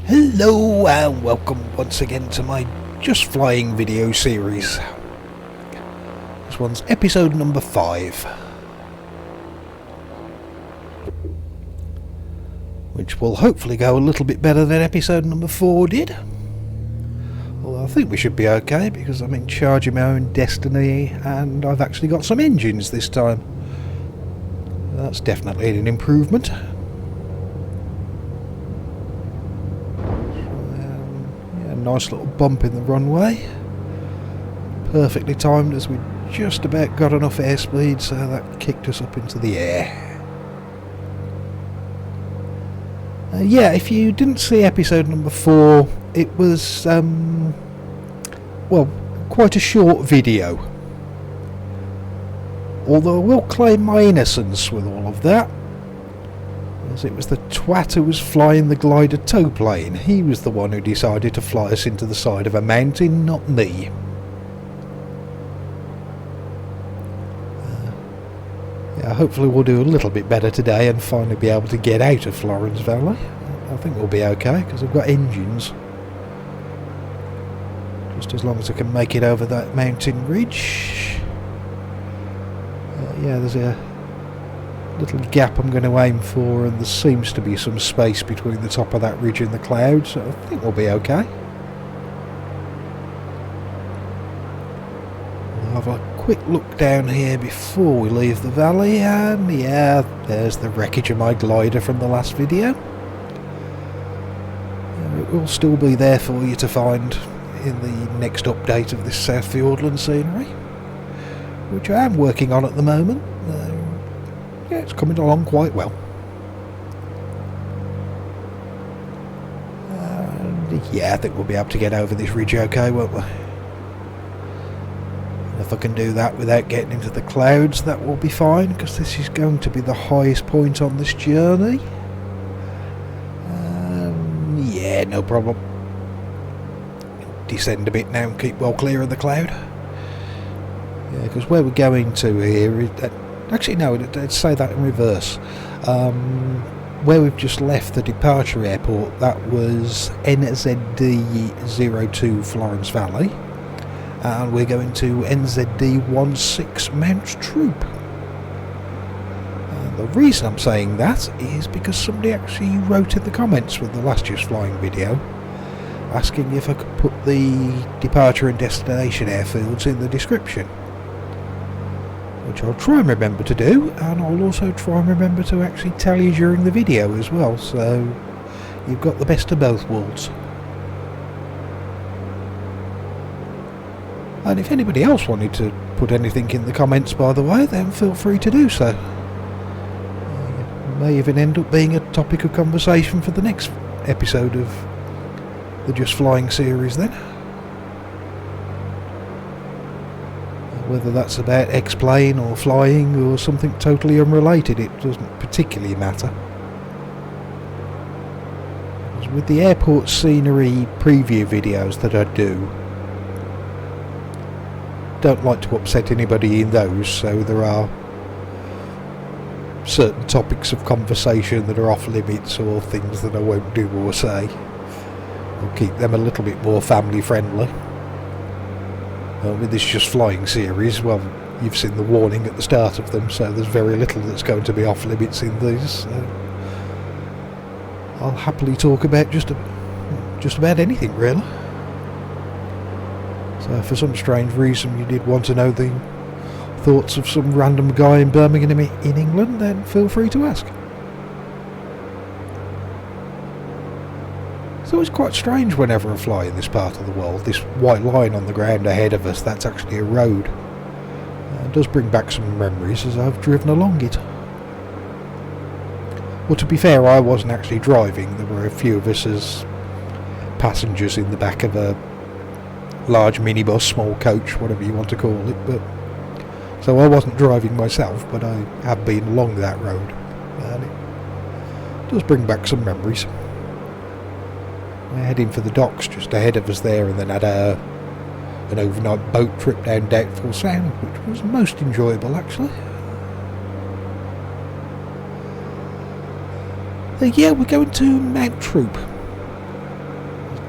Hello and welcome once again to my Just Flying video series. This one's episode number 5, which will hopefully go a little bit better than episode number 4 did. Although I think we should be okay because I'm in charge of my own destiny and I've actually got some engines this time. That's definitely an improvement. Nice little bump in the runway, perfectly timed as we just about got enough airspeed, so that kicked us up into the air. If you didn't see episode number 4, it was quite a short video, although I will claim my innocence with all of that, as it was the twat who was flying the glider tow plane. He was the one who decided to fly us into the side of a mountain, not me. Hopefully we'll do a little bit better today and finally be able to get out of Florence Valley. I think we'll be okay because I've got engines. Just as long as I can make it over that mountain ridge. There's a little gap I'm going to aim for, and there seems to be some space between the top of that ridge and the clouds, so I think we'll be okay. I'll have a quick look down here before we leave the valley, and there's the wreckage of my glider from the last video. It will still be there for you to find in the next update of this South Fiordland scenery, which I am working on at the moment. It's coming along quite well. I think we'll be able to get over this ridge okay, won't we? And if I can do that without getting into the clouds, that will be fine, because this is going to be the highest point on this journey. No problem. Descend a bit now and keep well clear of the cloud. Because where we're going to here is... Actually, no, I'd say that in reverse. Where we've just left the departure airport, that was NZD02 Florence Valley, and we're going to NZD16 Mount Troop. And the reason I'm saying that is because somebody actually wrote in the comments with the last Just Flying video, asking if I could put the departure and destination airfields in the description. Which I'll try and remember to do, and I'll also try and remember to actually tell you during the video as well, so you've got the best of both worlds. And if anybody else wanted to put anything in the comments, by the way, then feel free to do so. It may even end up being a topic of conversation for the next episode of the Just Flying series then. Whether that's about X-Plane or flying or something totally unrelated, it doesn't particularly matter. Because with the airport scenery preview videos that I do, don't like to upset anybody in those, so there are certain topics of conversation that are off limits or things that I won't do or say. I'll keep them a little bit more family friendly. With this Just Flying series, well, you've seen the warning at the start of them, so there's very little that's going to be off limits in these. So I'll happily talk about just about anything, really. So for some strange reason you did want to know the thoughts of some random guy in Birmingham in England, then feel free to ask. So it's quite strange whenever I fly in this part of the world. This white line on the ground ahead of us, that's actually a road. It does bring back some memories as I've driven along it. Well, to be fair, I wasn't actually driving. There were a few of us as passengers in the back of a large minibus, small coach, whatever you want to call it. So I wasn't driving myself, but I have been along that road. And it does bring back some memories. We're heading for the docks just ahead of us there, and then had an overnight boat trip down Doubtful Sound, which was most enjoyable actually. We're going to Mount Troop.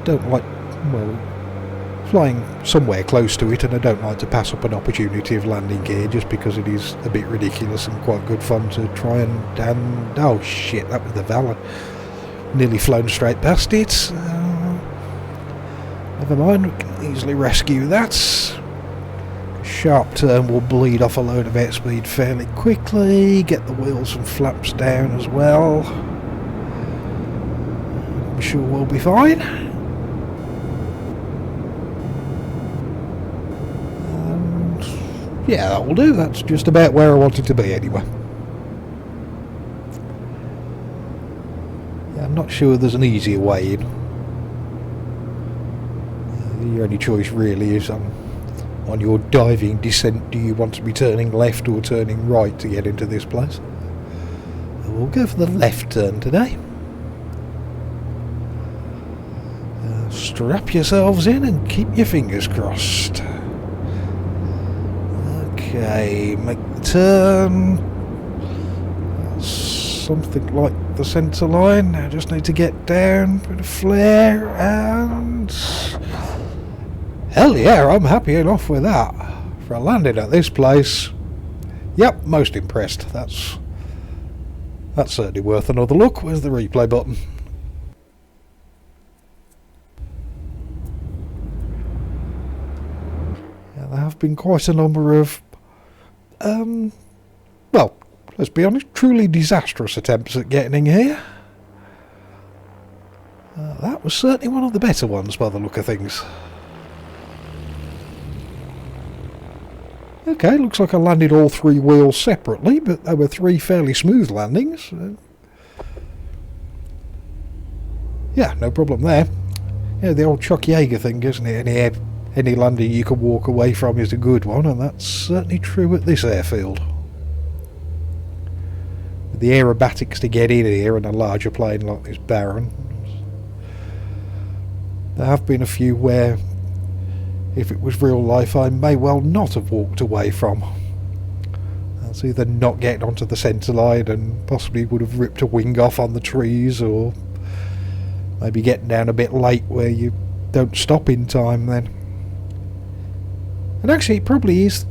don't like, well, flying somewhere close to it, and I don't like to pass up an opportunity of landing here just because it is a bit ridiculous and quite good fun to try and oh shit, that was the Valor. Nearly flown straight past it. Never mind, we can easily rescue that. Sharp turn will bleed off a load of airspeed fairly quickly. Get the wheels and flaps down as well. I'm sure we'll be fine. And yeah, that will do. That's just about where I wanted to be anyway. Yeah, I'm not sure there's an easier way in. The only choice really is on your diving descent, do you want to be turning left or turning right to get into this place? We'll go for the left turn today. Strap yourselves in and keep your fingers crossed. Okay, make the turn. Something like the centre line. I just need to get down, bit of flare, and hell yeah, I'm happy enough with that. For a landing at this place, yep, most impressed. That's certainly worth another look. Where's the replay button? Yeah, there have been quite a number of, well, let's be honest, truly disastrous attempts at getting here. That was certainly one of the better ones by the look of things. Okay, looks like I landed all three wheels separately, but there were three fairly smooth landings. Yeah, no problem there. Yeah, the old Chuck Yeager thing, isn't it? Any landing you can walk away from is a good one, and that's certainly true at this airfield. With the aerobatics to get in here and a larger plane like this Baron, there have been a few where, if it was real life, I may well not have walked away from. That's either not getting onto the centre line and possibly would have ripped a wing off on the trees, or maybe getting down a bit late where you don't stop in time then. And actually it probably is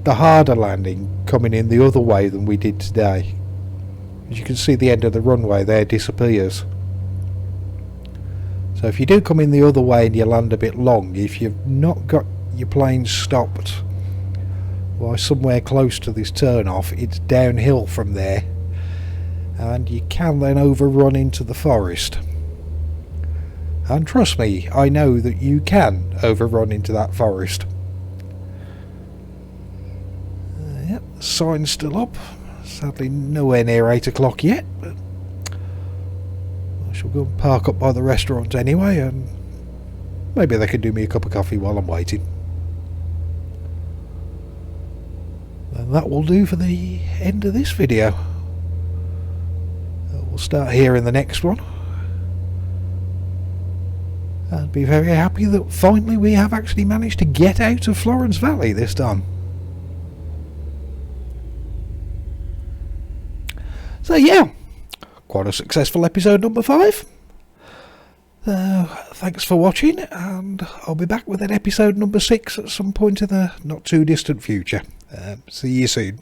the harder landing coming in the other way than we did today. As you can see, the end of the runway there disappears. So if you do come in the other way and you land a bit long, if you've not got your plane stopped by somewhere close to this turn off, it's downhill from there, and you can then overrun into the forest. And trust me, I know that you can overrun into that forest. Yep, the sign's still up. Sadly nowhere near 8 o'clock yet, but I shall go and park up by the restaurant anyway, and maybe they can do me a cup of coffee while I'm waiting. And that will do for the end of this video. We'll start here in the next one. I'd be very happy that finally we have actually managed to get out of Florence Valley this time. So yeah, quite a successful episode number 5. Thanks for watching, and I'll be back with an episode number 6 at some point in the not too distant future. See you soon.